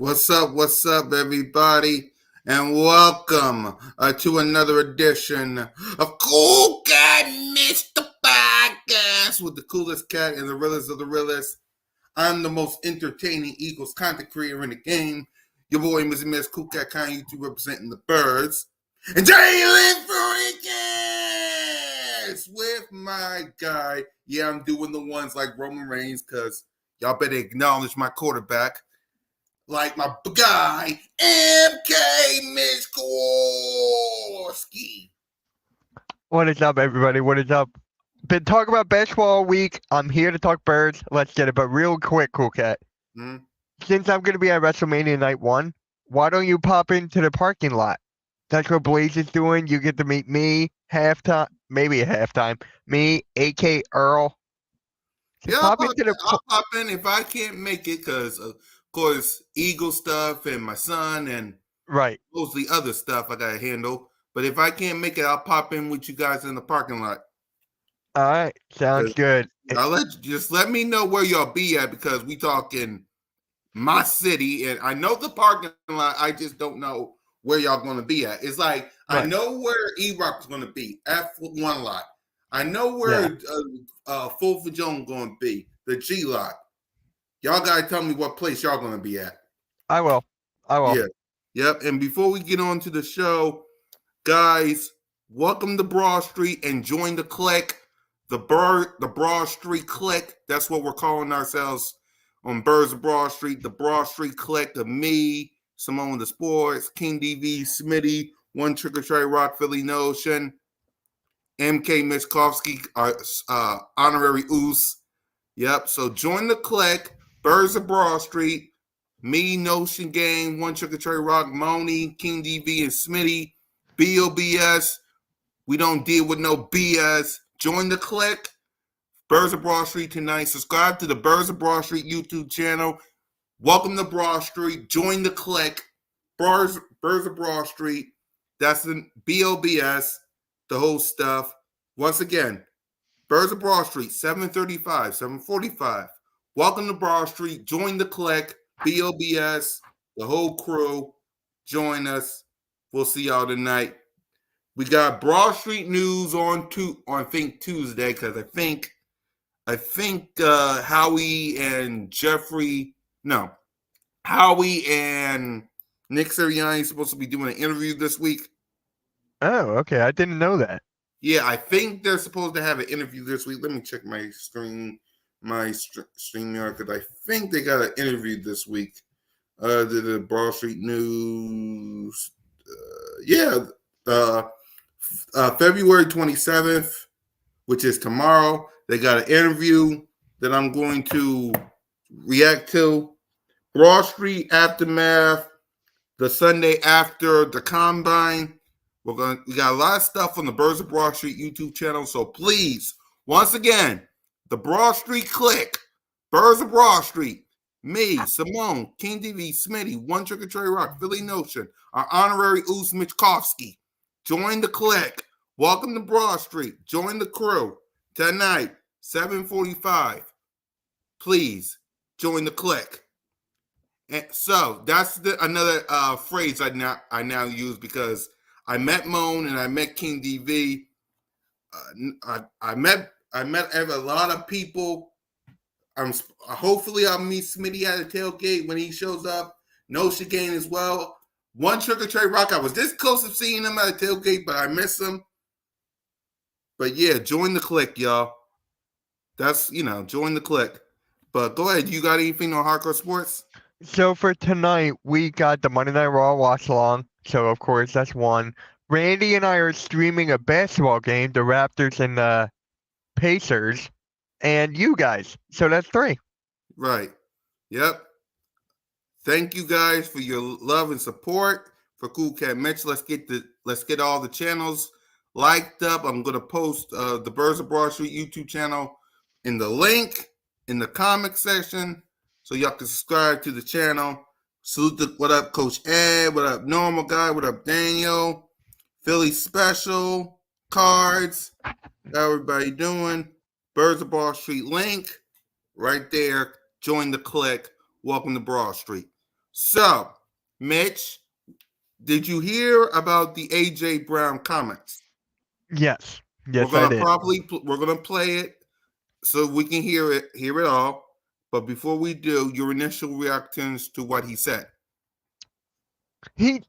What's up, everybody? And welcome to another edition of Cool Cat Mitch, the podcast with the coolest cat and the realest of the realest. I'm the most entertaining Eagles content creator in the game. Your boy, Mr. Miss Cool Cat Con YouTube representing the birds. And Jalen Freakins with my guy. Yeah, I'm doing the ones like Roman Reigns because y'all better acknowledge my quarterback. Like my guy, Mitch. What is up, everybody? What is up? Been talking about baseball all week. I'm here to talk birds. Let's get it. But real quick, Cool Cat. Since I'm going to be at WrestleMania Night 1, why don't you pop into the parking lot? That's what Blaze is doing. You get to meet me, halftime, maybe at halftime. Me, AK Earl. Yeah, I'll pop in if I can't make it because, of course, Eagle stuff and my son and right, mostly other stuff I got to handle. But if I can't make it, I'll pop in with you guys in the parking lot. All right, sounds good. Just let me know where y'all be at because we talking my city and I know the parking lot. I just don't know where y'all going to be at. It's like I know where E-Rock's going to be at one lot. I know where 4th of June going to be, the G lot. Y'all got to tell me what place y'all going to be at. I will. Yeah. Yep. And before we get on to the show, guys, welcome to Broad Street and join the clique, the Broad Street clique. That's what we're calling ourselves on Birds of Broad Street, the Broad Street clique of me, Simone the Sports, King DV, Smitty, One Trick or Treat Rock, Philly Notion, MK Michkovsky, honorary Oos. Yep. So join the clique, Birds of Broad Street, me, Notion Gang, One Trick or Treat Rock, Moni, King DV, and Smitty. BOBS. We don't deal with no BS. Join the clique. Birds of Broad Street tonight. Subscribe to the Birds of Broad Street YouTube channel. Welcome to Broad Street. Join the clique. Birds of Broad Street. That's the BOBS. The whole stuff. Once again, Birds of Broad Street, 7:35, 7:45. Welcome to Broad Street. Join the clique. BOBS. The whole crew. Join us. We'll see y'all tonight. We got Broad Street news on Tuesday because I think Howie and Nick Sirianni supposed to be doing an interview this week. Oh, okay. I didn't know that. Yeah, I think they're supposed to have an interview this week. Let me check my StreamYard because I think they got an interview this week. The Broad Street news. February 27th, which is tomorrow. They got an interview that I'm going to react to. Broad Street Aftermath, the Sunday after the Combine. We got a lot of stuff on the Birds of Broad Street YouTube channel. So please, once again, the Broad Street clique, Birds of Broad Street, me, Simone, King DV, Smitty, One Trick or Treat Rock, Philly Notion, our honorary Oos Michkovsky. Join the clique. Welcome to Broad Street. Join the crew tonight, 7:45. Please join the clique. And so that's another phrase I now use because I met Moan and I met King DV. I met a lot of people. Hopefully I'll meet Smitty at the tailgate when he shows up. Notion Gang as well. One Trick or Treat Rock. I was this close to seeing him at a tailgate, but I miss him. But yeah, join the clique, y'all. That's, join the clique. But go ahead. You got anything on Hardcore Sports? So for tonight, we got the Monday Night Raw watch along. So of course that's one. Randy and I are streaming a basketball game, the Raptors and the Pacers, and you guys. So that's 3. Right. Yep. Thank you guys for your love and support for CoolCat-Mitch. Let's get all the channels liked up. I'm gonna post the Birds of Broad Street YouTube channel in the link in the comment section, so y'all can subscribe to the channel. Salute what up, Coach Ed? What up, Normal Guy? What up, Daniel? Philly Special Cards. How everybody doing? Birds of Broad Street link right there. Join the clique. Welcome to Broad Street. So, Mitch, did you hear about the AJ Brown comments? Yes. We're Yes, I gonna did. we're gonna play it so we can hear it all. But before we do, your initial reactions to what he said. He.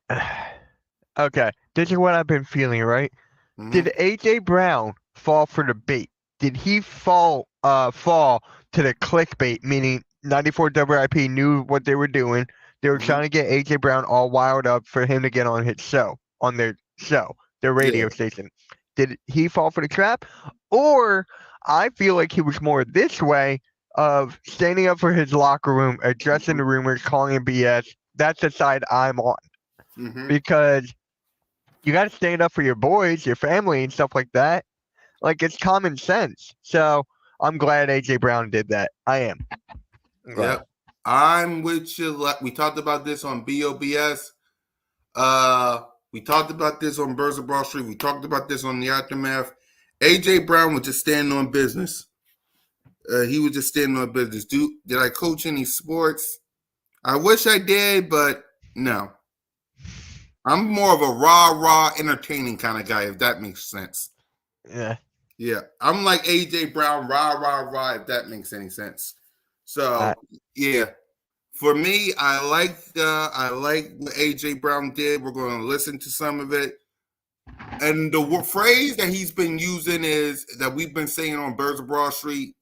Okay. This is what I've been feeling, right? Mm-hmm. Did AJ Brown fall for the bait? Did he fall to the clickbait, meaning 94 WIP knew what they were doing. They were Mm-hmm. trying to get AJ Brown all wild up for him to get on his show, on their show, their Yeah. radio station. Did he fall for the trap? Or I feel like he was more this way of standing up for his locker room, addressing Mm-hmm. the rumors, calling it BS. That's the side I'm on. Mm-hmm. Because you got to stand up for your boys, your family, and stuff like that. Like it's common sense. So I'm glad AJ Brown did that. I am. I'm glad. Yep. I'm with you. Like we talked about this on BOBS. We talked about this on Birds of Broad Street. We talked about this on the Aftermath. AJ Brown was just standing on business. He was just standing on business. Did I coach any sports? I wish I did, but no. I'm more of a rah entertaining kind of guy, if that makes sense. Yeah. Yeah, I'm like AJ Brown, rah, if that makes any sense. I, So yeah, for me, I like what AJ Brown did. We're going to listen to some of it, and the phrase that he's been using is that we've been saying on Birds of Broad Street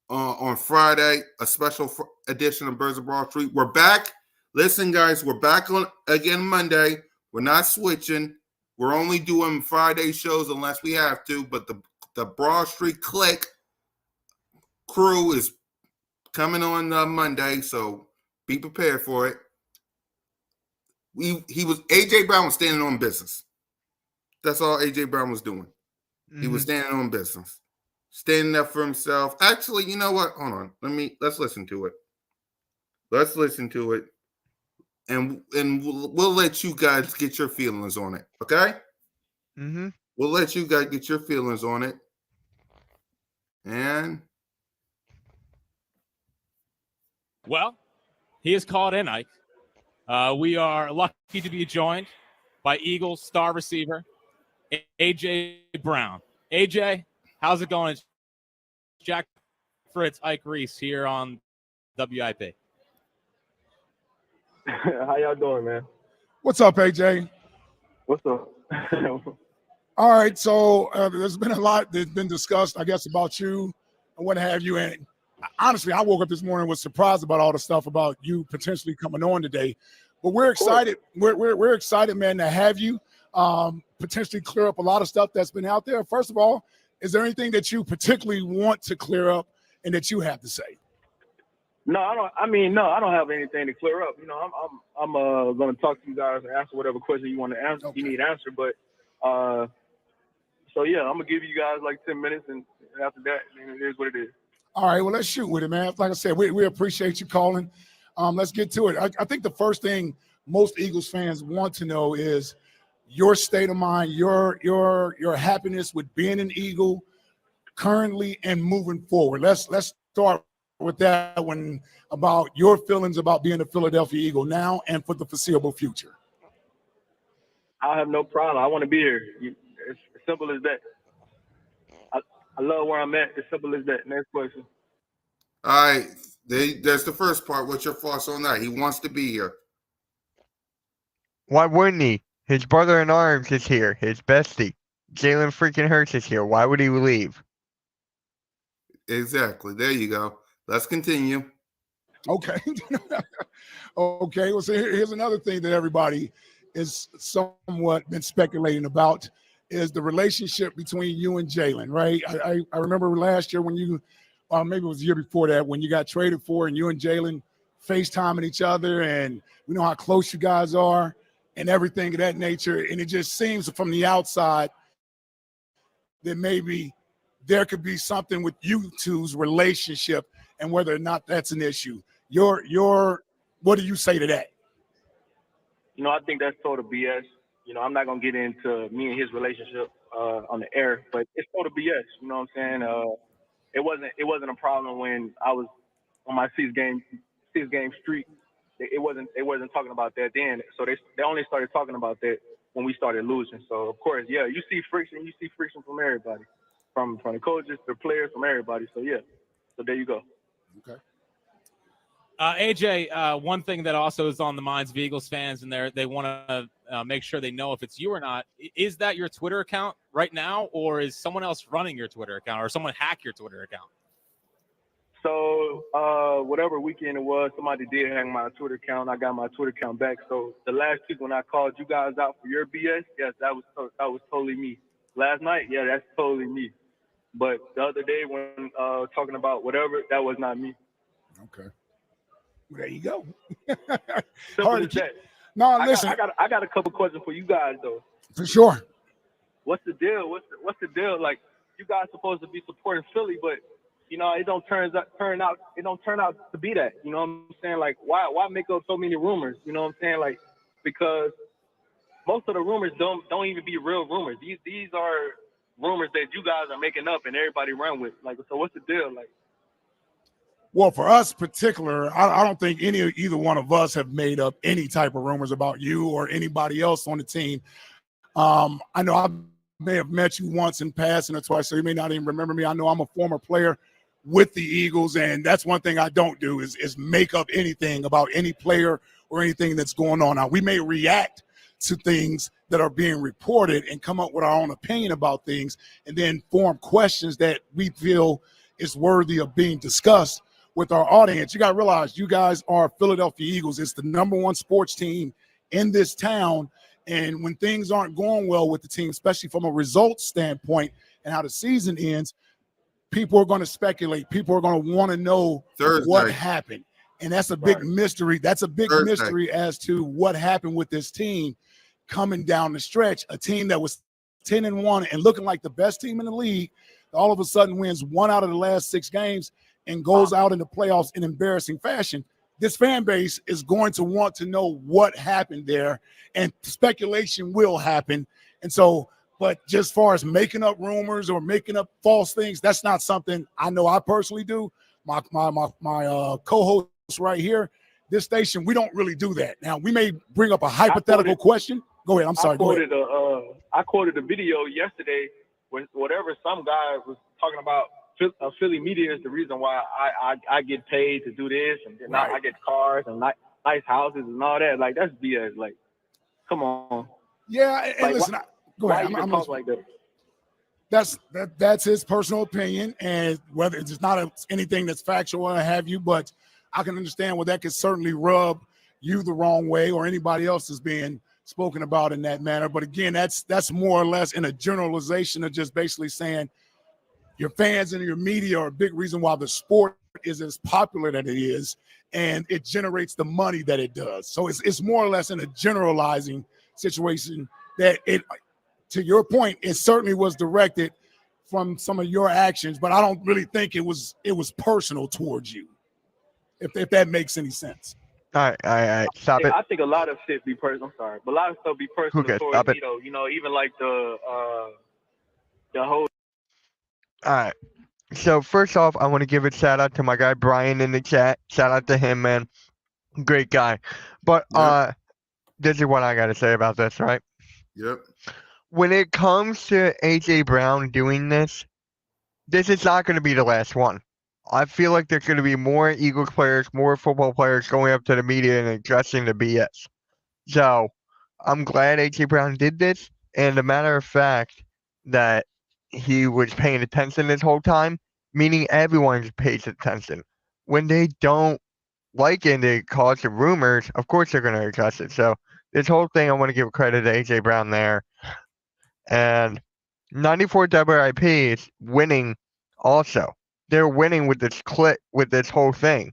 on Friday, a special edition of Birds of Broad Street. We're back. Listen, guys, we're back on again Monday. We're not switching. We're only doing Friday shows unless we have to. But the Broad Street Click crew is coming on Monday, so be prepared for it. He was AJ Brown was standing on business. That's all AJ Brown was doing. He was mm-hmm. standing on business, standing up for himself. Actually, you know what? Hold on. Let's listen to it. Let's listen to it, and we'll let you guys get your feelings on it. Okay? Mm-hmm. We'll let you guys get your feelings on it, and well, he is called in, Ike. We are lucky to be joined by Eagles star receiver AJ Brown. AJ, how's it going? It's Jack Fritz, Ike Reese here on WIP. How y'all doing, man? What's up, AJ? What's up? All right, so there's been a lot that's been discussed, I guess, about you and what have you. And honestly, I woke up this morning was surprised about all the stuff about you potentially coming on today. But we're excited. We're excited, man, to have you potentially clear up a lot of stuff that's been out there. First of all, is there anything that you particularly want to clear up and that you have to say? No, I don't. I don't have anything to clear up. You know, I'm going to talk to you guys and answer whatever question you want to answer. Okay. You need answer, but so yeah, I'm gonna give you guys like 10 minutes, and after that, it is what it is. All right, well, let's shoot with it, man. Like I said, we appreciate you calling. Let's get to it. I think the first thing most Eagles fans want to know is your state of mind, your happiness with being an Eagle currently and moving forward. Let's start with that one about your feelings about being a Philadelphia Eagle now and for the foreseeable future. I have no problem. I want to be here. It's as simple as that. I love where I'm at. As simple as that. Next question. all right. There's the first part. What's your thoughts on that? He wants to be here. Why wouldn't he? His brother in arms is here. His bestie. Jalen freaking Hurts is here. Why would he leave? Exactly. There you go. Let's continue. Okay. Okay. Well, so here's another thing that everybody is somewhat been speculating about is the relationship between you and Jalen, right? I remember last year when you, maybe it was the year before that, when you got traded for and you and Jalen FaceTiming each other and we know how close you guys are and everything of that nature. And it just seems from the outside that maybe there could be something with you two's relationship and whether or not that's an issue. What do you say to that? You know, I think that's total BS. You know, I'm not gonna get into me and his relationship on the air, but it's total BS. You know what I'm saying? It wasn't a problem when I was on my six game streak It wasn't. They wasn't talking about that then. So they only started talking about that when we started losing. So of course, yeah, you see friction. You see friction from everybody, from the coaches, the players, from everybody. So yeah. So there you go. Okay. AJ, one thing that also is on the minds of Eagles fans, and they want to make sure they know if it's you or not. Is that your Twitter account right now, or is someone else running your Twitter account, or someone hack your Twitter account? So whatever weekend it was, somebody did hang my Twitter account. I got my Twitter account back. So the last week when I called you guys out for your BS, yes, that was totally me. Last night, yeah, that's totally me. But the other day when talking about whatever, that was not me. Okay. Well, there you go. Simple as that. No, listen. I got a couple questions for you guys though. For sure. What's the deal? What's the deal? Like, you guys supposed to be supporting Philly, but you know, it don't turn out to be that. You know what I'm saying? Like, why make up so many rumors? You know what I'm saying? Like, because most of the rumors don't even be real rumors. These are rumors that you guys are making up and everybody run with. Like, so what's the deal? Like, well, for us particular, I don't think either one of us have made up any type of rumors about you or anybody else on the team. I know I may have met you once in passing or twice, so you may not even remember me. I know I'm a former player with the Eagles, and that's one thing I don't do is make up anything about any player or anything that's going on. Now, we may react to things that are being reported and come up with our own opinion about things and then form questions that we feel is worthy of being discussed with our audience. You got to realize you guys are Philadelphia Eagles. It's the #1 sports team in this town. And when things aren't going well with the team, especially from a results standpoint and how the season ends, people are going to speculate. People are going to want to know what happened. And that's a big mystery. That's a big mystery as to what happened with this team coming down the stretch. A team that was 10-1 and looking like the best team in the league, all of a sudden wins 1 out of the last 6 games and goes out in the playoffs in embarrassing fashion. This fan base is going to want to know what happened there, and speculation will happen. And so, but just far as making up rumors or making up false things, that's not something I know I personally do. My co-host right here, this station, we don't really do that. Now, we may bring up a hypothetical question. Go ahead. I'm sorry. I quoted a video yesterday when some guy was talking about Philly media is the reason why I get paid to do this, and then I get cars and nice houses and all that. Like, that's BS. Like, come on. Yeah, and like, listen, go ahead. I'm talk like that. That's his personal opinion, and whether it's not anything that's factual or have you, but I can understand where that could certainly rub you the wrong way or anybody else is being spoken about in that manner. But again, that's more or less in a generalization of just basically saying your fans and your media are a big reason why the sport is as popular that it is, and it generates the money that it does. So it's more or less in a generalizing situation that it, to your point, it certainly was directed from some of your actions, but I don't really think it was personal towards you, if that makes any sense. All right, stop it. I think a lot of shit be personal. I'm sorry, but a lot of stuff be personal towards me, though. You know, even like the whole. All right. So first off, I want to give a shout out to my guy Brian in the chat. Shout out to him, man. Great guy. But this is what I got to say about this, right? Yep. When it comes to AJ Brown doing this is not going to be the last one. I feel like there's going to be more Eagles players, more football players going up to the media and addressing the BS. So I'm glad AJ Brown did this. And a matter of fact that he was paying attention this whole time, meaning everyone pays attention. When they don't like it and they cause the rumors, of course they're going to address it. So this whole thing, I want to give credit to AJ Brown there. And 94 WIP is winning also. They're winning with this clip, with this whole thing.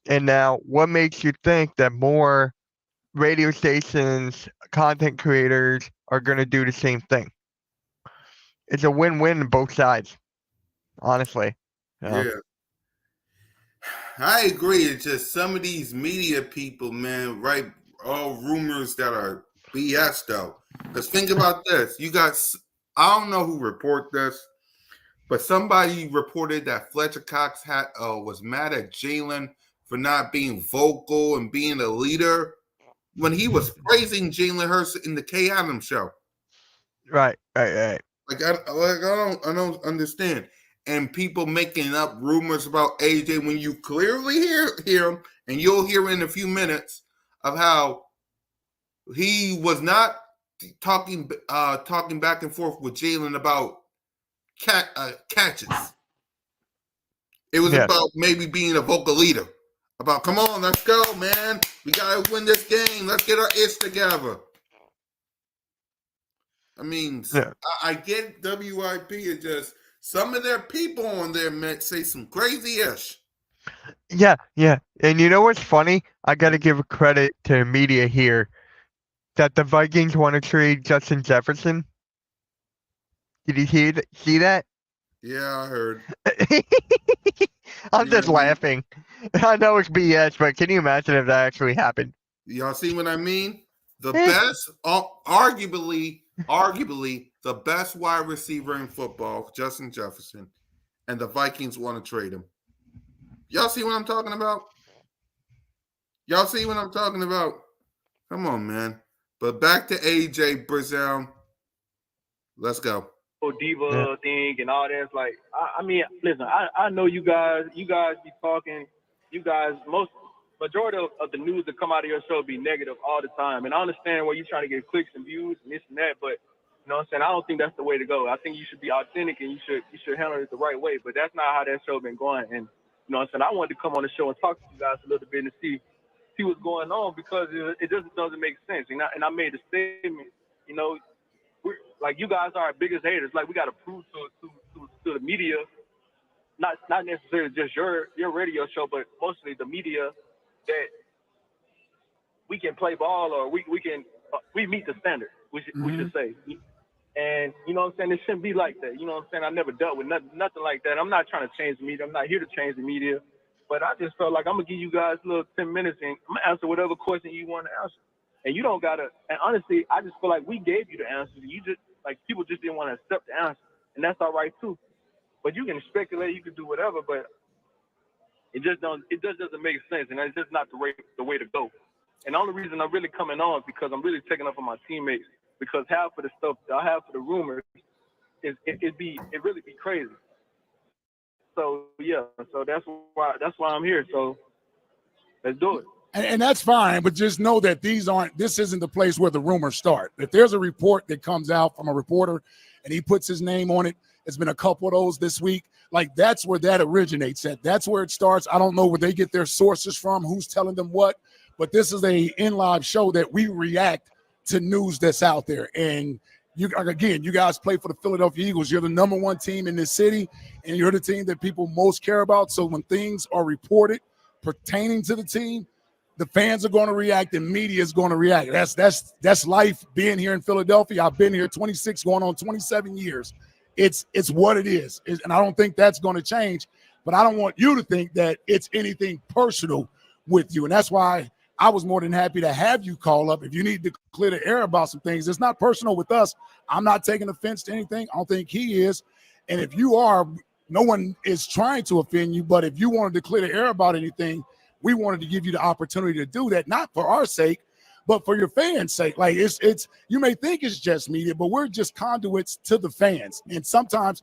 And now, what makes you think that more radio stations, content creators are going to do the same thing? It's a win-win on both sides, honestly. Yeah. I agree. It's just some of these media people, man, write all rumors that are BS, though. Because think about this. You got, I don't know who reported this, but somebody reported that Fletcher Cox was mad at Jalen for not being vocal and being a leader when he was praising Jalen Hurts in the Kay Adams show. Right. Like I don't understand. And people making up rumors about AJ when you clearly hear him, and you'll hear in a few minutes of how he was not talking back and forth with Jalen about catches. It was about maybe being a vocal leader. About, come on, let's go, man. We got to win this game. Let's get our ish together. I mean, I get WIP is just some of their people on there might say some crazy ish. Yeah. And you know what's funny? I got to give credit to the media here that the Vikings want to trade Justin Jefferson. Did you see that? Yeah, I heard. I'm just laughing. I know it's BS, but can you imagine if that actually happened? Y'all see what I mean? The best, arguably the best wide receiver in football, Justin Jefferson, and the Vikings want to trade him. Y'all see what I'm talking about? Come on, man. But back to AJ Brazil. Let's go. Diva thing and all that. It's like, I mean, listen, I know you guys be talking, majority of the news that come out of your show be negative all the time. And I understand where you're trying to get clicks and views and this and that, but you know what I'm saying? I don't think that's the way to go. I think you should be authentic and you should handle it the right way, but that's not how that show been going. And you know what I'm saying? I wanted to come on the show and talk to you guys a little bit and see what's going on because it just doesn't make sense. And I made a statement, you know, like you guys are our biggest haters. Like we got to prove to the media, not necessarily just your radio show, but mostly the media that we can play ball or we meet the standard. We should say. And you know what I'm saying? It shouldn't be like that. You know what I'm saying? I never dealt with nothing like that. I'm not trying to change the media. I'm not here to change the media. But I just felt like I'm gonna give you guys a little 10 minutes and I'm gonna answer whatever question you want to answer. And you don't gotta. And honestly, I just feel like we gave you the answers. You just like people just didn't want to accept the answer, and that's all right too. But you can speculate, you can do whatever, but it just doesn't make sense, and it's just not the way to go. And the only reason I'm really coming on is because I'm really taking up for my teammates. Because half of the stuff, half of the rumors, it really be crazy. So yeah, so that's why I'm here. So let's do it. And that's fine, but just know that this isn't the place where the rumors start. If there's a report that comes out from a reporter and he puts his name on it, there's been a couple of those this week. Like that's where that originates at. That's where it starts. I don't know where they get their sources from, who's telling them what, but this is a in-live show that we react to news that's out there. And you guys play for the Philadelphia Eagles. You're the number one team in this city, and you're the team that people most care about. So when things are reported pertaining to the team, the fans are going to react and media is going to react. That's life being here in Philadelphia. I've been here 26 going on 27 years. It's what it is. And I don't think that's going to change, but I don't want you to think that it's anything personal with you. And that's why I was more than happy to have you call up. If you need to clear the air about some things, it's not personal with us. I'm not taking offense to anything. I don't think he is. And if you are, no one is trying to offend you, but if you wanted to clear the air about anything, we wanted to give you the opportunity to do that, not for our sake, but for your fans' sake. Like it's you may think it's just media, but we're just conduits to the fans. And sometimes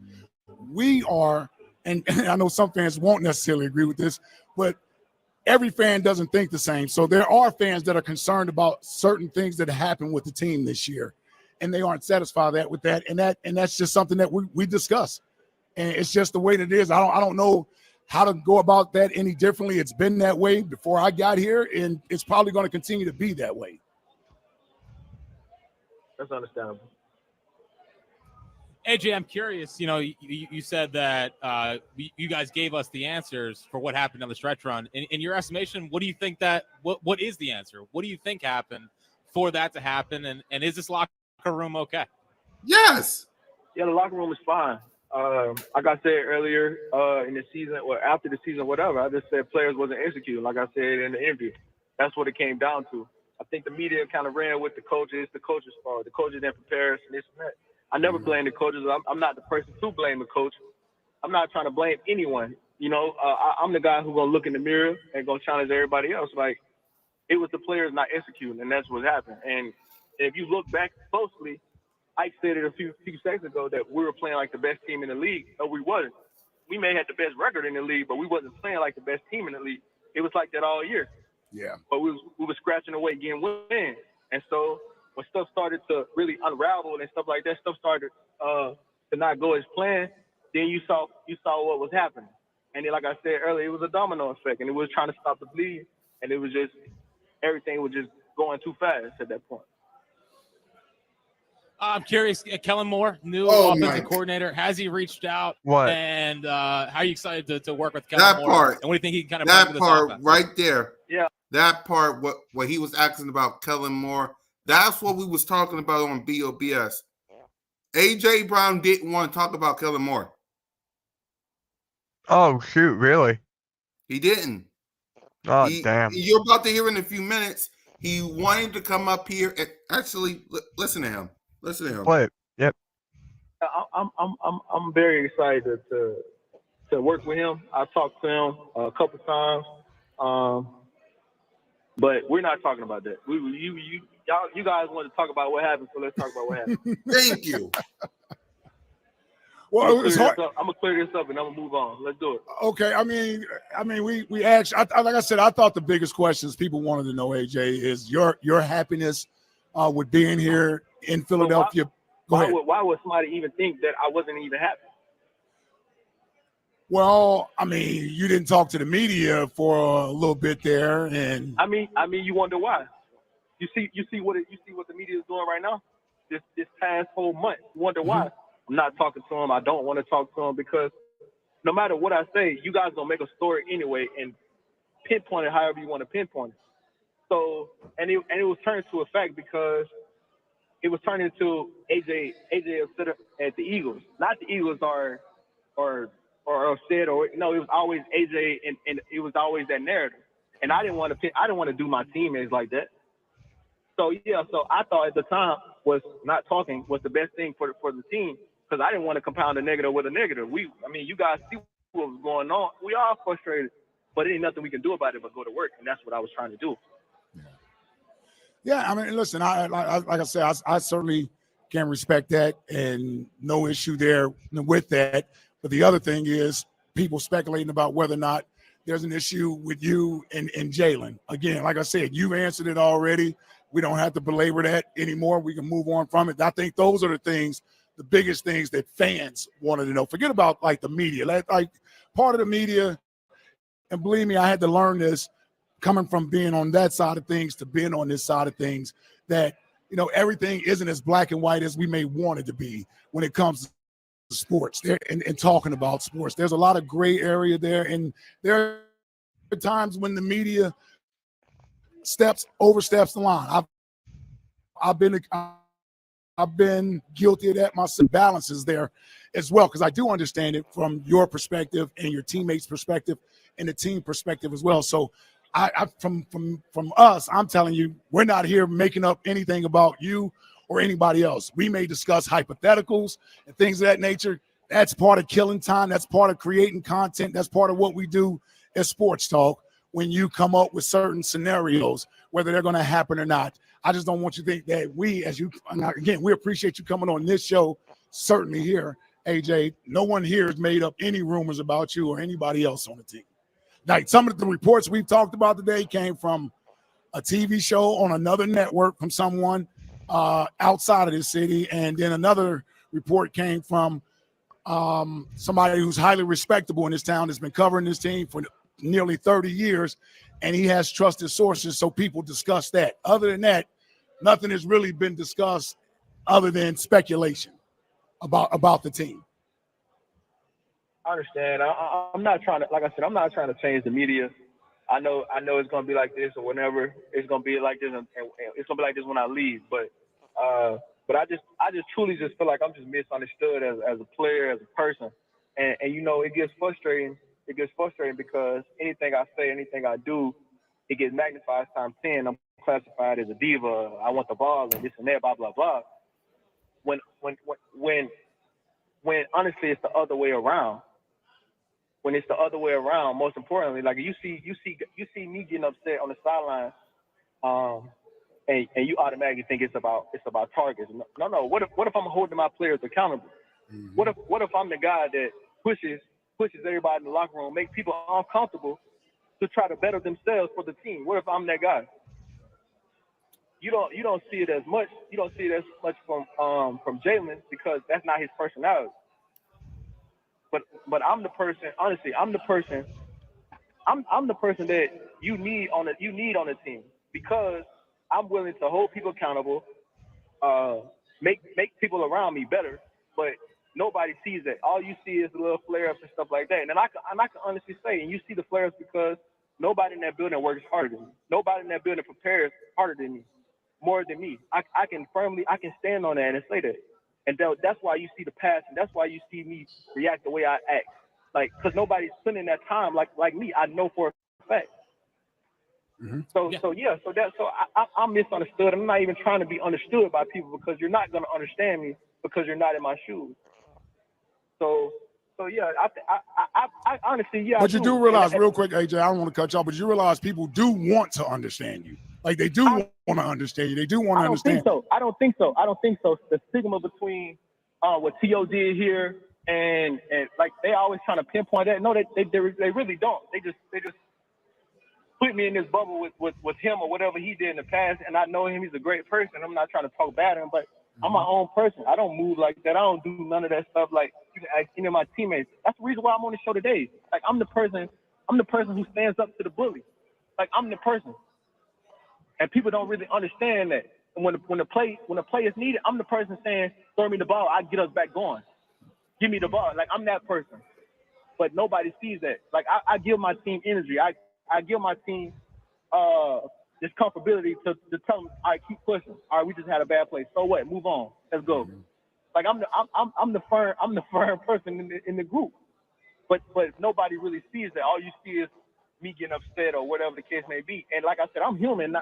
we are, and I know some fans won't necessarily agree with this, but every fan doesn't think the same. So there are fans that are concerned about certain things that happen with the team this year, and they aren't satisfied with that. And that's just something that we discuss. And it's just the way that it is. I don't know how to go about that any differently. It's been that way before I got here, and it's probably going to continue to be that way. That's understandable. AJ, I'm curious. You know, you said that you guys gave us the answers for what happened on the stretch run. In your estimation, what do you think what is the answer? What do you think happened for that to happen? And is this locker room okay? Yes. Yeah, the locker room is fine. Like I said earlier in the season, or after the season, whatever, I just said players wasn't executing. Like I said in the interview, that's what it came down to. I think the media kind of ran with the coaches. It's the coaches' fault. The coaches didn't prepare us and this and that. I never blame the coaches. I'm not the person to blame the coach. I'm not trying to blame anyone. I'm the guy who's gonna look in the mirror and gonna challenge everybody else. Like, it was the players not executing, and that's what happened. And if you look back closely, Ike said it a few seconds ago that we were playing like the best team in the league. No, we wasn't. We may have the best record in the league, but we wasn't playing like the best team in the league. It was like that all year. Yeah. But we were scratching away, getting wins. And so when stuff started to really unravel and stuff like that, stuff started to not go as planned, then you saw what was happening. And then, like I said earlier, it was a domino effect, and it was trying to stop the bleed, and it was just everything was just going too fast at that point. I'm curious, Kellen Moore, new Oh, offensive my. coordinator. Has he reached out? What? And how are you excited to work with Kellen That Moore? part. And what do you think he can kind of bring That to this part offense? right there. Yeah. That part, what he was asking about Kellen Moore, that's what we was talking about on BOBS. AJ Brown didn't want to talk about Kellen Moore. Oh shoot! Really? He didn't. Oh damn! You're about to hear in a few minutes. He wanted to come up here and actually listen to him. Listen to him. Play it. Yep. I'm very excited to work with him. I talked to him a couple times, but we're not talking about that. You guys want to talk about what happened, so let's talk about what happened. Thank you. Well, it's hard. I'm gonna clear this up and I'm gonna move on. Let's do it. Okay, I mean, we actually, like I said, I thought the biggest questions people wanted to know, AJ, is your happiness with being here in Philadelphia. Why would somebody even think that I wasn't even happy? Well, I mean, you didn't talk to the media for a little bit there, and I mean, you wonder why. You see what the media is doing right now. This past whole month, you wonder why. I'm not talking to him. I don't want to talk to him because no matter what I say, you guys gonna make a story anyway and pinpoint it however you want to pinpoint it. So, and it was turned to a fact because it was turned into AJ upset at the Eagles. Not the Eagles are upset or no, it was always AJ and it was always that narrative. And I didn't want to do my teammates like that. So I thought at the time was not talking was the best thing for the team because I didn't want to compound a negative with a negative. You guys see what was going on. We are frustrated, but there ain't nothing we can do about it but go to work, and that's what I was trying to do. Yeah, I mean, listen, I like I said, I certainly can respect that, and no issue there with that. But the other thing is people speculating about whether or not there's an issue with you and Jalen. Again, like I said, you've answered it already. We don't have to belabor that anymore. We can move on from it. I think those are the biggest things that fans wanted to know. Forget about like the media, like part of the media. And believe me, I had to learn this coming from being on that side of things to being on this side of things, that, everything isn't as black and white as we may want it to be when it comes to sports and talking about sports. There's a lot of gray area there. And there are times when the media oversteps the line. I've been guilty of that myself. Balances there as well, because I do understand it from your perspective and your teammates' perspective and the team perspective as well. So from us, I'm telling you, we're not here making up anything about you or anybody else. We may discuss hypotheticals and things of that nature. That's part of killing time. That's part of creating content. That's part of what we do as Sports Talk when you come up with certain scenarios, whether they're going to happen or not. I just don't want you to think that we appreciate you coming on this show, certainly here, AJ. No one here has made up any rumors about you or anybody else on the team. Now, some of the reports we've talked about today came from a TV show on another network from someone outside of this city, and then another report came from somebody who's highly respectable in this town that's been covering this team for nearly 30 years, and he has trusted sources, so people discuss that. Other than that, nothing has really been discussed other than speculation about the team. I understand. I'm not trying to, like I said, I'm not trying to change the media. I know it's gonna be like this, or whenever it's gonna be like this, and it's gonna be like this when I leave. But I just truly just feel like I'm just misunderstood as a player, as a person, and it gets frustrating. It gets frustrating because anything I say, anything I do, it gets magnified times 10. I'm classified as a diva. I want the ball and this and that, blah blah blah. When honestly it's the other way around. when it's the other way around. Most importantly, like you see me getting upset on the sideline, and you automatically think it's about targets. No. What if I'm holding my players accountable? Mm-hmm. What if I'm the guy that pushes everybody in the locker room, make people uncomfortable to try to better themselves for the team? What if I'm that guy? You don't see it as much. You don't see it as much from Jalen because that's not his personality. But I'm the person. Honestly, I'm the person that you need on the team because I'm willing to hold people accountable, make people around me better. But nobody sees that. All you see is the little flare-ups and stuff like that. And I can honestly say, and you see the flare-ups because nobody in that building works harder than me. Nobody in that building prepares harder than me, more than me. I can stand on that and say that. And that's why you see the passion. That's why you see me react the way I act. Like, because nobody's putting in that time like me. I know for a fact. Mm-hmm. So I'm misunderstood. I'm not even trying to be understood by people because you're not going to understand me because you're not in my shoes. So yeah, I honestly, yeah. But you do realize, real quick, AJ, I don't want to cut you off, but you realize people do want to understand you. Like they do want to understand you. They do want to understand. I don't think so. The stigma between what T.O. did here and like they always trying to pinpoint that. No, they really don't. They just put me in this bubble with him or whatever he did in the past, and I know him. He's a great person. I'm not trying to talk bad at him, but I'm my own person. I don't move like that. I don't do none of that stuff like any of my teammates. That's the reason why I'm on the show today. Like I'm the person who stands up to the bully. Like I'm the person. And people don't really understand that. And when the play is needed, I'm the person saying, throw me the ball, I get us back going. Give me the ball. Like I'm that person. But nobody sees that. Like I give my team energy. I give my team this comfortability to tell them, all right, keep pushing. All right, we just had a bad play. So what? Move on. Let's go. Like I'm the firm person in the group. But nobody really sees that. All you see is me getting upset or whatever the case may be. And like I said, I'm human.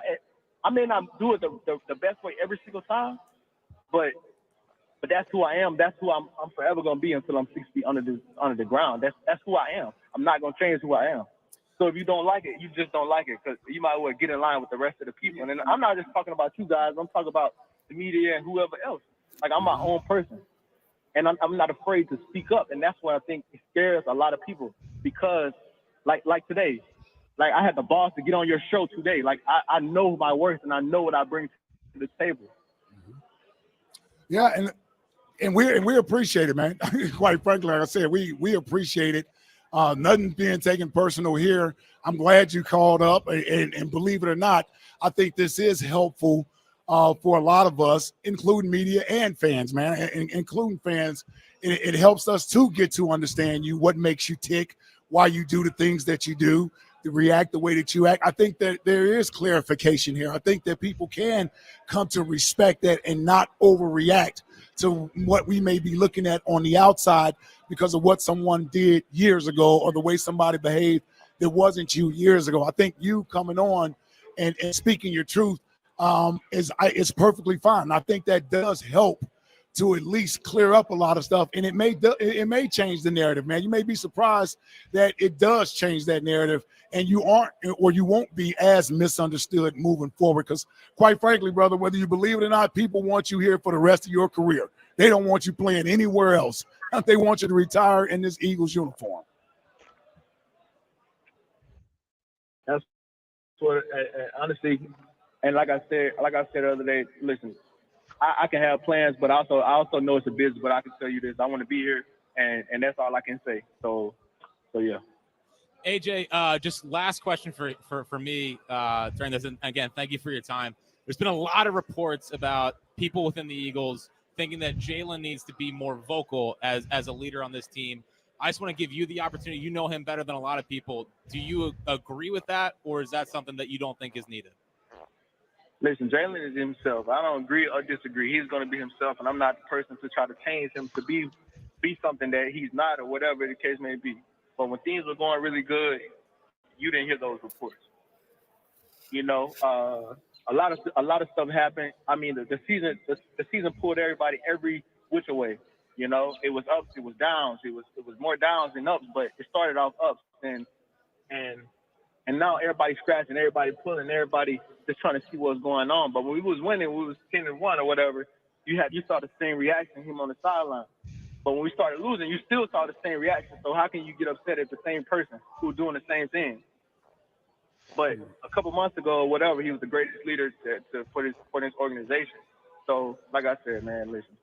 I may not do it the best way every single time, but that's who I am. That's who I'm forever gonna be until I'm 6 feet under the ground. That's who I am. I'm not gonna change who I am. So if you don't like it, you just don't like it because you might well get in line with the rest of the people. And I'm not just talking about you guys. I'm talking about the media and whoever else. Like I'm my own person, and I'm not afraid to speak up. And that's what I think scares a lot of people because, like today, like I had the boss to get on your show today. Like I know my worth and I know what I bring to the table. Yeah, and we appreciate it, man. Quite frankly, like I said, we appreciate it. Nothing being taken personal here. I'm glad you called up, and believe it or not, I think this is helpful for a lot of us, including media and fans, man, and including fans. It helps us to get to understand you, what makes you tick, why you do the things that you do, to react the way that you act. I think that there is clarification here. I think that people can come to respect that and not overreact to what we may be looking at on the outside because of what someone did years ago or the way somebody behaved that wasn't you years ago. I think you coming on and speaking your truth is perfectly fine. I think that does help to at least clear up a lot of stuff, and it may change the narrative, man. You may be surprised that it does change that narrative, and you aren't or you won't be as misunderstood moving forward. Because quite frankly, brother, whether you believe it or not, people want you here for the rest of your career. They don't want you playing anywhere else. They want you to retire in this Eagles uniform. That's what honestly, and like I said the other day, listen, I can have plans, but I also know it's a business. But I can tell you this: I want to be here, and that's all I can say. So yeah. AJ, just last question for me during this. And again, thank you for your time. There's been a lot of reports about people within the Eagles thinking that Jalen needs to be more vocal as a leader on this team. I just want to give you the opportunity. You know him better than a lot of people. Do you agree with that, or is that something that you don't think is needed? Listen, Jalen is himself. I don't agree or disagree. He's going to be himself, and I'm not the person to try to change him to be something that he's not or whatever the case may be. But when things were going really good, you didn't hear those reports. You know, a lot of stuff happened. I mean, the season pulled everybody every which way. You know, it was ups, it was downs, it was more downs than ups, but it started off ups and now everybody's scratching, everybody pulling, everybody just trying to see what's going on. But when we was winning, we was 10-1 or whatever. You saw the same reaction of him on the sideline. But when we started losing, you still saw the same reaction. So how can you get upset at the same person who's doing the same thing? But a couple months ago, or whatever, he was the greatest leader for this organization. So, like I said, man, listen,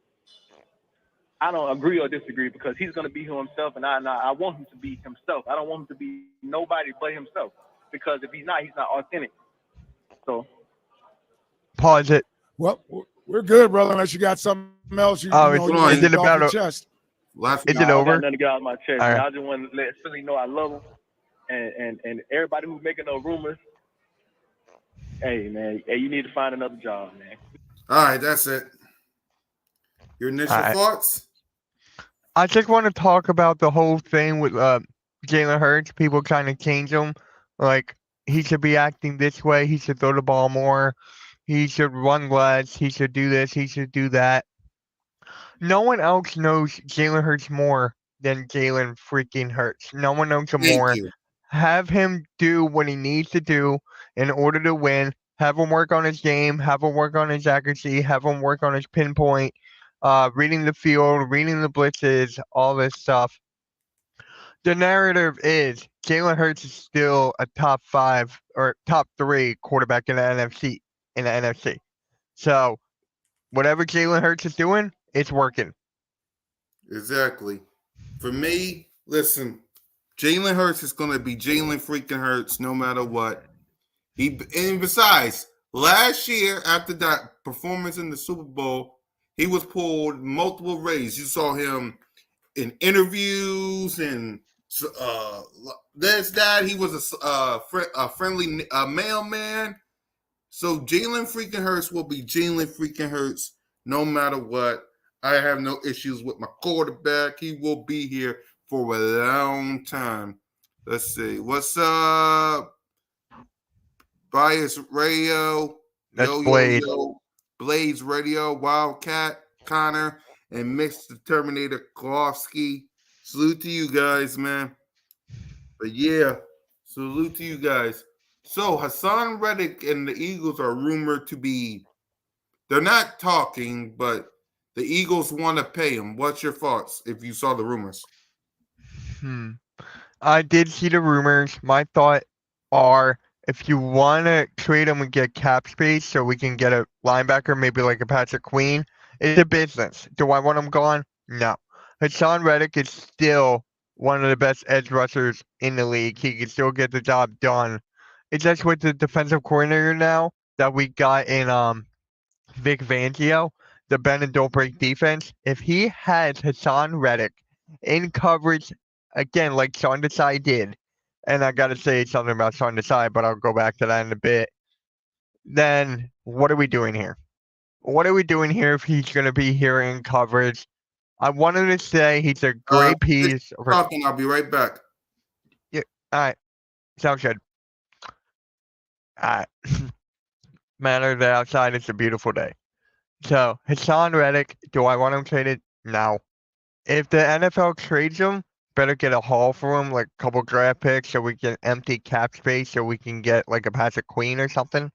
I don't agree or disagree because he's going to be himself, and I want him to be himself. I don't want him to be nobody but himself because if he's not authentic. So, pause it. Well, we're good, brother. Unless you got something else, you Oh, know, is you want to it get off about your a- chest. Last Is I it don't over? got nothing to get out of my chest. All Man. right. I just want to let Philly know I love him, and everybody who's making those rumors. Hey, man, hey, you need to find another job, man. All right, that's it. Your initial All right. thoughts? I just want to talk about the whole thing with Jalen Hurts. People trying to change him. Like, he should be acting this way. He should throw the ball more. He should run less. He should do this. He should do that. No one else knows Jalen Hurts more than Jalen freaking Hurts. No one knows him Thank more. you. Have him do what he needs to do in order to win. Have him work on his game. Have him work on his accuracy. Have him work on his pinpoint, reading the field, reading the blitzes, all this stuff. The narrative is Jalen Hurts is still a top 5 or top 3 quarterback in the NFC. So whatever Jalen Hurts is doing, it's working. Exactly. For me, listen, Jalen Hurts is going to be Jalen freaking Hurts no matter what. And besides, last year after that performance in the Super Bowl, he was pulled multiple ways. You saw him in interviews and this, that. He was a friendly mailman. So Jalen freaking Hurts will be Jalen freaking Hurts no matter what. I have no issues with my quarterback. He will be here for a long time. Let's see. What's up? Bias Radio. That's Yo, Blade. Blaze Radio. Wildcat. Connor. And Mr. Terminator Kowalski. Salute to you guys, man. But yeah, salute to you guys. So Hassan Reddick and the Eagles are rumored to be. They're not talking, but the Eagles want to pay him. What's your thoughts if you saw the rumors? I did see the rumors. My thought are if you want to trade him and get cap space so we can get a linebacker, maybe like a Patrick Queen, it's a business. Do I want him gone? No. Hassan Reddick is still one of the best edge rushers in the league. He can still get the job done. It's just with the defensive coordinator now that we got in Vic Fangio, the bend and don't break defense. If he has Hassan Reddick in coverage again, like Sean Desai did, and I gotta say something about Sean Desai, but I'll go back to that in a bit. Then what are we doing here? What are we doing here if he's gonna be here in coverage? I wanted to say he's a great piece. Talking, I'll be right back. Yeah, all right, sounds good. All right. Matter of the outside, it's a beautiful day. So Hassan Reddick, do I want him traded? No. If the NFL trades him, better get a haul for him, like a couple draft picks, so we can empty cap space, so we can get like a Patrick Queen or something.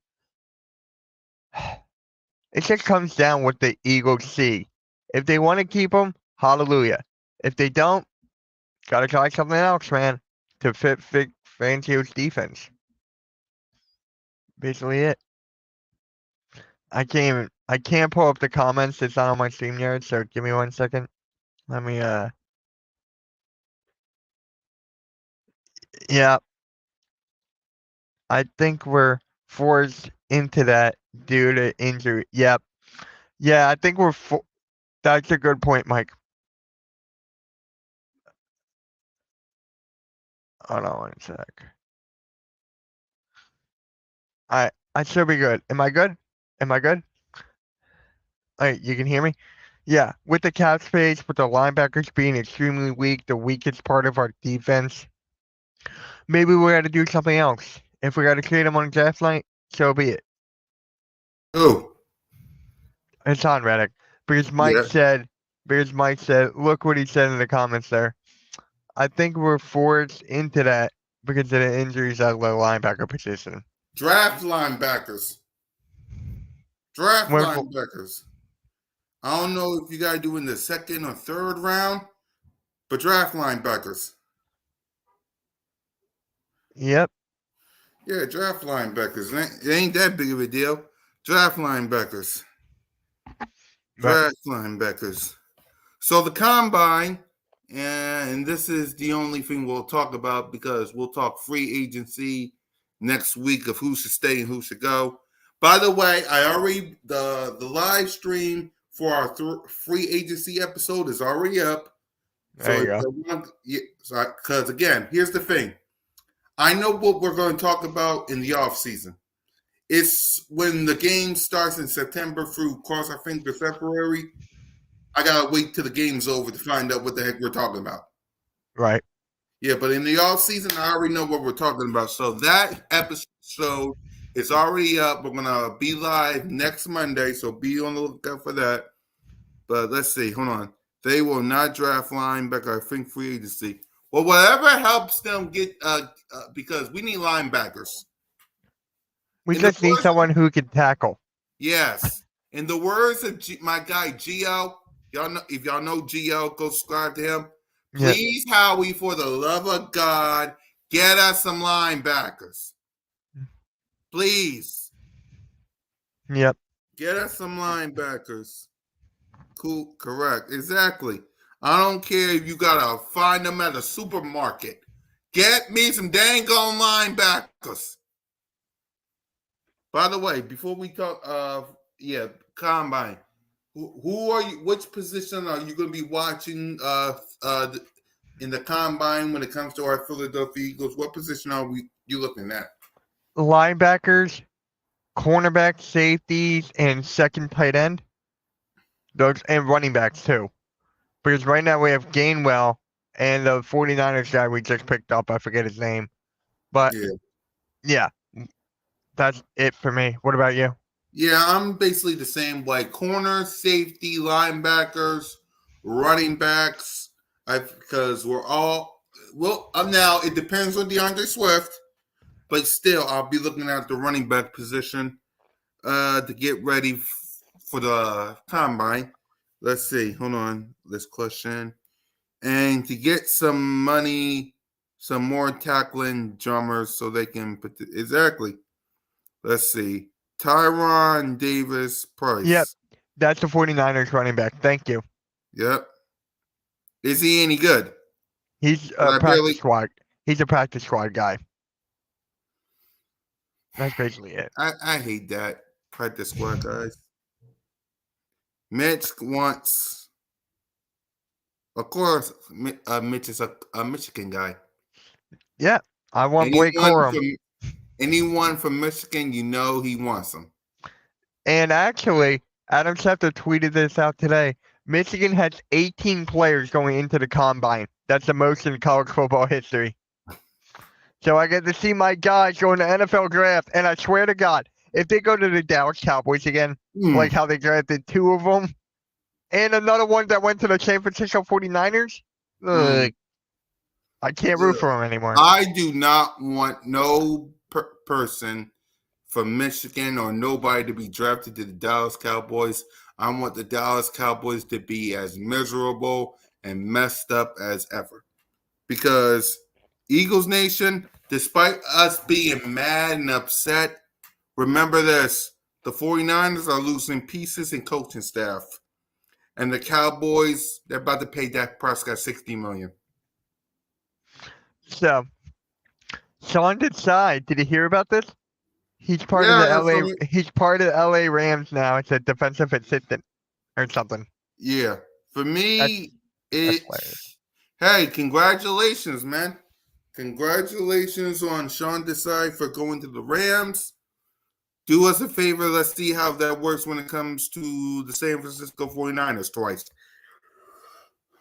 It just comes down what the Eagles see. If they want to keep him, hallelujah. If they don't, gotta try something else, man, to fit Fangio's defense. Basically it. I can't pull up the comments. It's not on my StreamYard, so give me 1 second. Let me yeah. I think we're forced into that due to injury. Yep. Yeah, I think we're that's a good point, Mike. Hold on 1 sec. I should be good. Am I good? Am I good? Alright, you can hear me? Yeah, with the cap space, with the linebackers being extremely weak, the weakest part of our defense, maybe we gotta do something else. If we gotta trade him on draft night, so be it. Oh, It's on Reddick. Because Mike Yeah. said Because Mike said, look what he said in the comments there. I think we're forced into that because of the injuries at the linebacker position. Draft linebackers. Draft When- linebackers. I don't know if you got to do in the second or third round, but draft linebackers. Yep. Yeah, draft linebackers. It ain't that big of a deal. Draft linebackers. Draft linebackers. So the combine, and this is the only thing we'll talk about because we'll talk free agency next week of who should stay and who should go. By the way, I already the live stream for our free agency episode is already up. There you go. Because again, here's the thing. I know what we're going to talk about in the off season. It's when the game starts in September through cross I think to February. I gotta wait till the game's over to find out what the heck we're talking about. Right. Yeah, but in the off season, I already know what we're talking about. So that episode is already up. We're gonna be live next Monday, so be on the lookout for that. But let's see. Hold on. They will not draft linebacker. I think free agency. Well, whatever helps them get because we need linebackers. We just need someone who can tackle. Yes. In the words of my guy Gio, y'all know if y'all know Gio, go subscribe to him. Please, Howie, for the love of God, get us some linebackers. Please. Yep. Get us some linebackers. Cool. Correct. Exactly. I don't care if you gotta find them at a supermarket. Get me some dang on linebackers. By the way, before we talk, combine. Who are you? Which position are you going to be watching in the combine when it comes to our Philadelphia Eagles? What position are you looking at? Linebackers, cornerback, safeties, and second tight end. Those and running backs too. Because right now we have Gainwell and the 49ers guy we just picked up. I forget his name. But yeah, that's it for me. What about you? Yeah, I'm basically the same way. Corner, safety, linebackers, running backs. Because we're all now it depends on DeAndre Swift, but still I'll be looking at the running back position to get ready for the combine. Let's see. Hold on. This question. And to get some money, some more tackling drummers so they can put exactly. Let's see. Tyron Davis Price. Yep. That's the 49ers running back. Thank you. Yep. Is he any good? He's a practice squad. He's a practice squad guy. That's basically it. I hate that. Practice squad guys. Mitch wants, of course, Mitch is a Michigan guy. Yeah. I want Blake Corum. Anyone from Michigan, you know he wants them. And actually, Adam Schefter tweeted this out today. Michigan has 18 players going into the combine. That's the most in college football history. So I get to see my guys go in the NFL draft, and I swear to God, if they go to the Dallas Cowboys again, like how they drafted 2 of them, and another one that went to the San Francisco 49ers, I can't root for them anymore. I do not want no person from Michigan or nobody to be drafted to the Dallas Cowboys. I want the Dallas Cowboys to be as miserable and messed up as ever. Because Eagles Nation, despite us being mad and upset, remember this. The 49ers are losing pieces in coaching staff. And the Cowboys, they're about to pay Dak Prescott $60 million. So, Sean Desai, did you hear about this? He's part of the LA. He's part of the LA Rams now. It's a defensive assistant or something. Yeah, for me, hey, congratulations, man! Congratulations on Sean Desai for going to the Rams. Do us a favor. Let's see how that works when it comes to the San Francisco 49ers twice.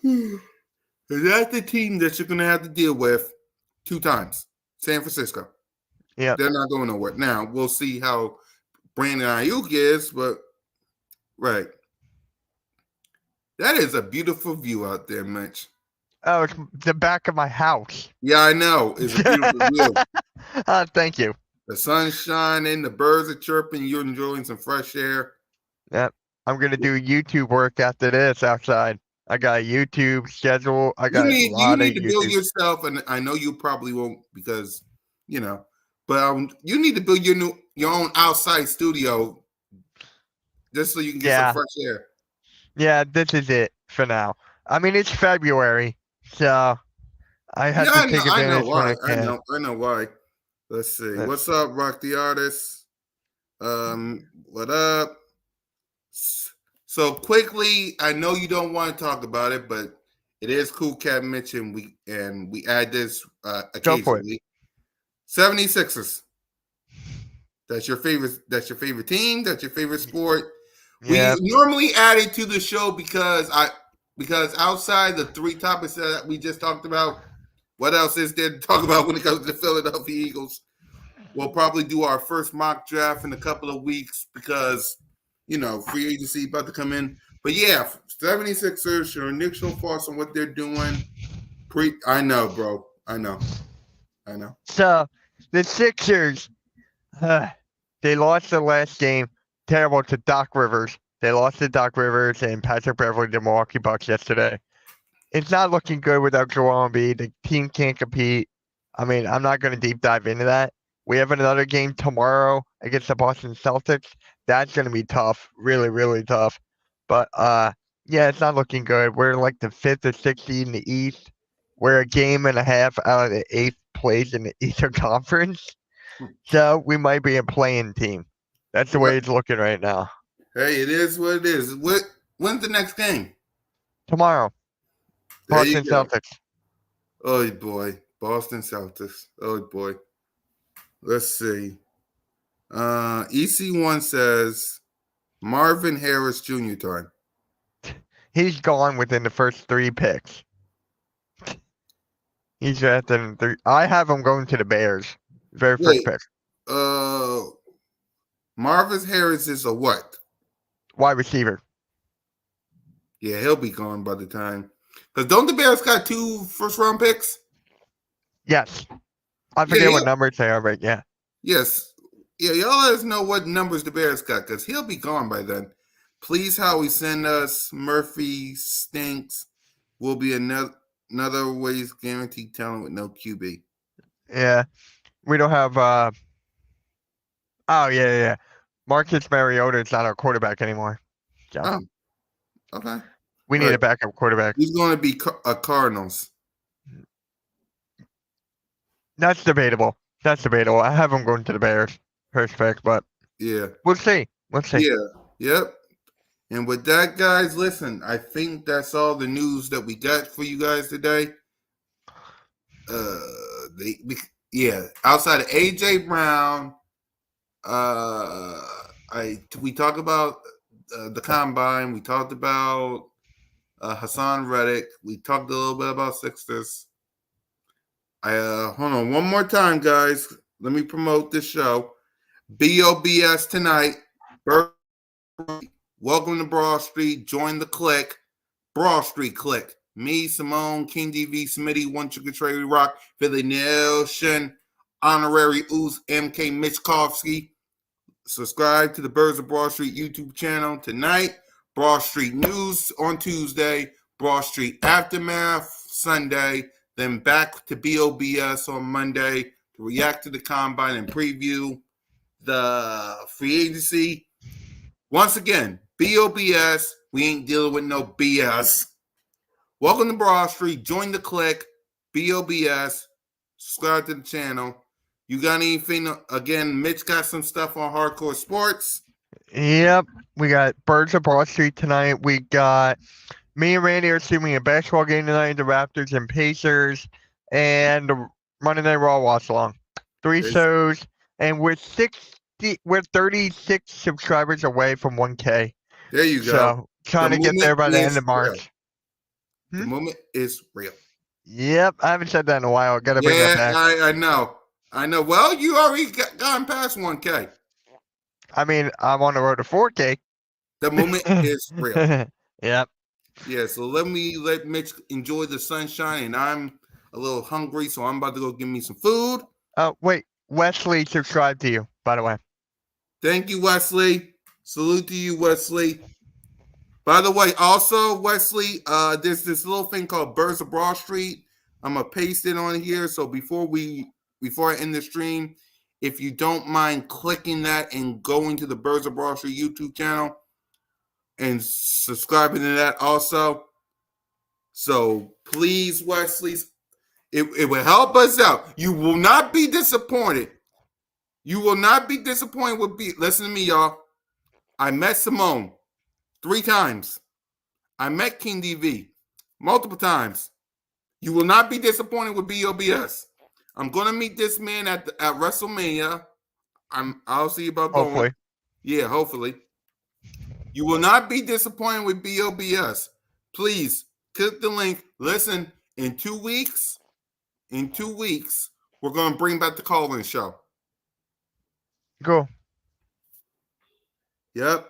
That's the team that you're going to have to deal with 2 times. San Francisco. Yeah. They're not going nowhere. Now, we'll see how Brandon Ayuk is, but right. That is a beautiful view out there, Mitch. Oh, it's the back of my house. Yeah, I know. It's a beautiful view. Thank you. The sun's shining, the birds are chirping, you're enjoying some fresh air. Yep. I'm gonna do YouTube work after this outside. I got a YouTube schedule. I got a You lot need of to build YouTube. yourself, and I know you probably won't because but you need to build your own outside studio just so you can get some fresh air. Yeah, this is it for now. I mean, it's February, so I have to take advantage when I can. I know why. Let's see. What's up, Rock the Artist? What up? So quickly, I know you don't want to talk about it, but it is CoolCat-Mitch, and we add this occasionally. 76ers. That's your favorite team. That's your favorite sport. Yep. We normally add it to the show because outside the three topics that we just talked about, what else is there to talk about when it comes to the Philadelphia Eagles? We'll probably do our first mock draft in a couple of weeks because, free agency about to come in. But yeah, 76ers, your initial thoughts on what they're doing. I know, bro. I know. So the Sixers, they lost the last game. Terrible to Doc Rivers. They lost to Doc Rivers and Patrick Beverley, the Milwaukee Bucks yesterday. It's not looking good without Joel Embiid. The team can't compete. I mean, I'm not going to deep dive into that. We have another game tomorrow against the Boston Celtics. That's going to be tough, really, really tough. But yeah, it's not looking good. We're like the 5th or 6th seed in the East. We're a game and a half out of the 8th place in the Eastern Conference. So we might be a playing team. That's the way it's looking right now. Hey, it is what it is. When's the next game? Tomorrow. Boston Celtics. Oh boy, Boston Celtics. Oh boy. Let's see. EC1 says Marvin Harris Jr. time. He's gone within the first 3 picks. He's drafted in 3. I have him going to the Bears. Very first pick. Marvin Harris is a what? Wide receiver. Yeah, he'll be gone by the time. Because don't the Bears got 2 first-round picks? Yes. I forget what numbers they are, but yeah. Yes. Yeah, y'all let us know what numbers the Bears got because he'll be gone by then. Please, Howie, send us Murphy stinks. Will be another ways guaranteed talent with no QB. Yeah. We don't have yeah. Marcus Mariota is not our quarterback anymore. So. Oh. Okay. We need a backup quarterback. He's going to be a Cardinals. That's debatable. I have him going to the Bears. First pick, but yeah. We'll see. Yeah. Yep. And with that, guys, listen, I think that's all the news that we got for you guys today. Outside of AJ Brown, we talked about the combine. We talked about Hassan Reddick. We talked a little bit about Sixers. Hold on one more time, guys. Let me promote this show. BOBS tonight. Welcome to Broad Street. Join the clique. Broad Street clique. Me, Simone, King DV, Smitty, One Chicken Trey Rock, Philly Nelson, Honorary Ooze, MK Mitchkovsky. Subscribe to the Birds of Broad Street YouTube channel tonight. Broad Street News on Tuesday. Broad Street Aftermath Sunday. Then back to BOBS on Monday to react to the combine and preview the free agency. Once again, BOBS. We ain't dealing with no BS. Welcome to Broad Street. Join the clique. BOBS. Subscribe to the channel. You got anything? Again, Mitch got some stuff on Hardcore Sports. Yep. We got Birds of Broad Street tonight. We got me and Randy are streaming a basketball game tonight, the Raptors and Pacers, and the Monday Night Raw watch along. 3 shows, and we're 36 subscribers away from 1K. There you go. So trying to get there by the end of March. The moment is real. Yep, I haven't said that in a while. Got to bring that back. I know. Well, you already gotten past 1K. I mean, I'm on the road to 4K. The moment is real. Yep. Yeah, so let Mitch enjoy the sunshine, and I'm a little hungry, so I'm about to go get me some food. Wait, Wesley subscribed to you, by the way. Thank you, Wesley. Salute to you, Wesley. By the way, also, Wesley, there's this little thing called Birds of Broad Street. I'm gonna paste it on here. So before I end the stream, if you don't mind clicking that and going to the Birds of Broad Street YouTube channel and subscribing to that also. So please, Wesley, it will help us out. You will not be disappointed. You will not be disappointed with listen to me, y'all. I met Simone 3 times. I met King DV multiple times. You will not be disappointed with BOBS. I'm gonna meet this man at WrestleMania. I'll see about going. Hopefully. Yeah, hopefully. You will not be disappointed with BOBS. Please click the link. Listen, in 2 weeks, we're gonna bring back the call-in show. Cool. Yep.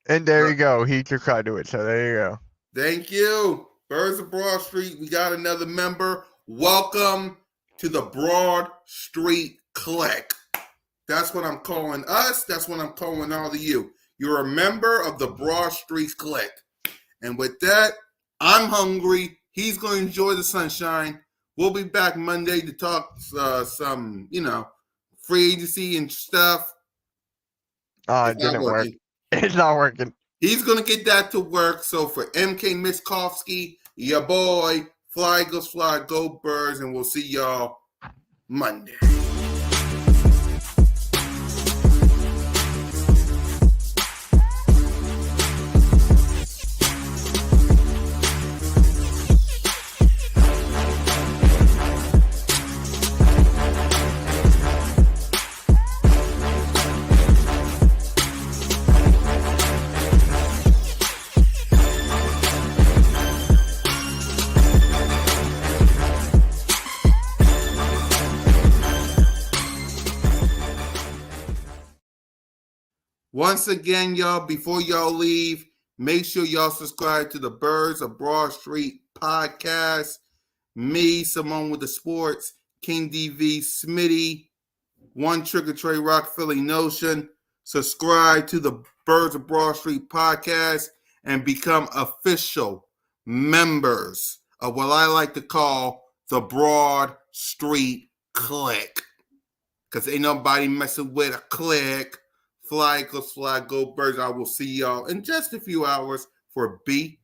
And there you go. He subscribed to it, so there you go. Thank you. Birds of Broad Street, we got another member. Welcome to the Broad Street Click. That's what I'm calling us. That's what I'm calling all of you. You're a member of the Broad Street Click. And with that, I'm hungry. He's going to enjoy the sunshine. We'll be back Monday to talk some, free agency and stuff. It didn't work. It's not working. He's going to get that to work. So for MK Miskovsky, your boy, Fly Eagles Fly, Go Birds, and we'll see y'all Monday. Once again, y'all, before y'all leave, make sure y'all subscribe to the Birds of Broad Street podcast. Me, Simone with the Sports, King DV, Smitty, One Trigger Trey Rock, Philly Notion. Subscribe to the Birds of Broad Street podcast and become official members of what I like to call the Broad Street Click. Because ain't nobody messing with a click. Fly Eagles Fly, Go Birds. I will see y'all in just a few hours for BOBS.